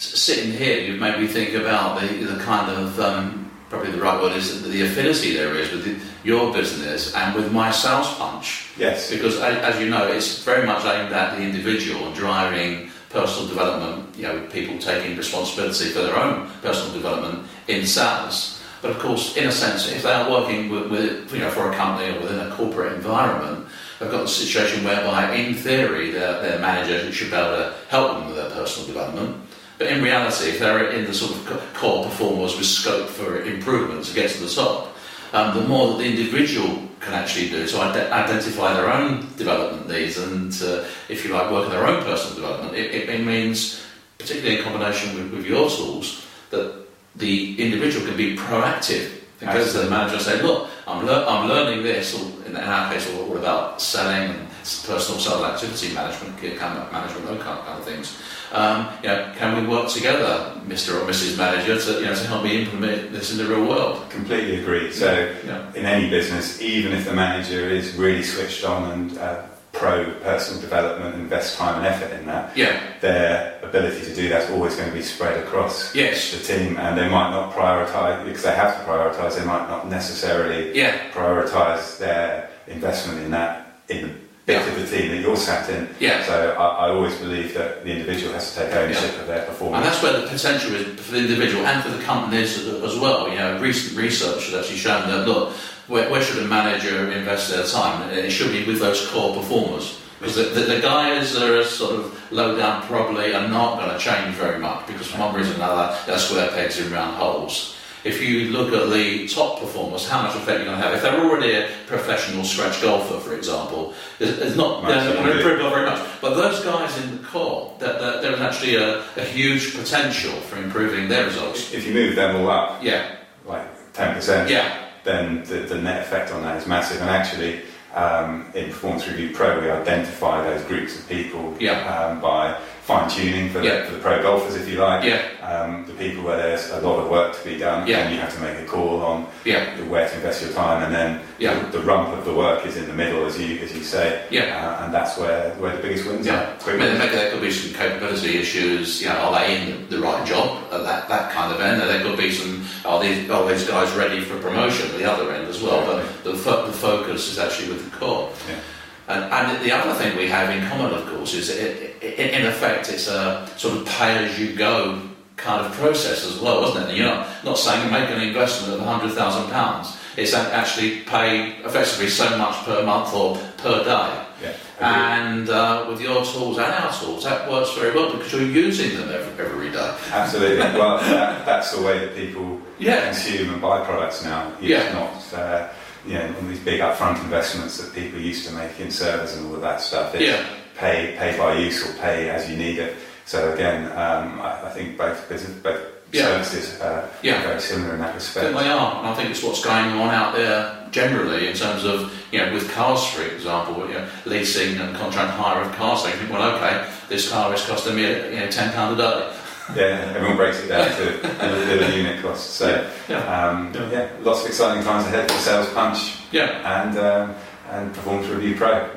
sitting here, you've made me think about the kind of, probably the right word is the affinity there is with your business and with My Sales Punch. Yes. Because as you know, it's very much aimed at the individual and driving personal development, people taking responsibility for their own personal development in sales. But of course, in a sense, if they are working with for a company or within a corporate environment, they've got a situation whereby, in theory, their manager should be able to help them with their personal development. But in reality, if they're in the sort of core performers with scope for improvement to get to the top, the more that the individual can actually do to identify their own development needs and, if you like, work on their own personal development, it means, particularly in combination with your tools, that the individual can be proactive. It goes to the manager and say, look, I'm learning this, or in our case, all about selling and personal sales activity management, key account management, those kind of things. Can we work together, Mr. or Mrs. Manager, to help me implement this in the real world? Completely agree. So, in any business, even if the manager is really switched on and pro personal development, invest time and effort in that, their ability to do that's always going to be spread across the team, and they might not prioritise, because they have to prioritise, they might not necessarily prioritise their investment in that in the bit of the team that you're sat in. So I always believe that the individual has to take ownership of their performance. And that's where the potential is for the individual and for the companies as well. Recent research has actually shown that, look, where should a manager invest their time? It should be with those core performers. Because the guys that are sort of low down probably are not going to change very much, because for one reason or another, they're square pegs in round holes. If you look at the top performers, how much effect you're going to have. If they're already a professional scratch golfer, for example, it's not going to improve very much. But those guys in the core, there is actually a huge potential for improving their results. If you move them all up, like 10%, then the net effect on that is massive. And actually, in Performance Review Pro, we identify those groups of people by fine-tuning for the pro golfers, if you like. The people where there's a lot of work to be done, and you have to make a call on where to invest your time, and then the rump of the work is in the middle, as you say, and that's where the biggest wins are. There could be some capability issues. Are they in the right job at that kind of end? There could be some. Are these guys ready for promotion at the other end as well? But the focus is actually with the core. And the other thing we have in common, of course, is in effect it's a sort of pay-as-you-go kind of process as well, isn't it? And you're not saying make an investment of £100,000. It's actually pay effectively so much per month or per day. And with your tools and our tools, that works very well because you're using them every day. Absolutely. Well, that's the way that people consume and buy products now. It's not all these big upfront investments that people used to make in servers and all of that stuff. It's pay by use or pay as you need it. So again, I think both services are very similar in that respect. They are, and I think it's what's going on out there generally in terms of, with cars, for example, leasing and contract hire of cars. So you think, well, okay, this car is costing me £10 a day. Everyone breaks it down to the unit cost. So, lots of exciting times ahead for Sales Punch and Performance Review Pro.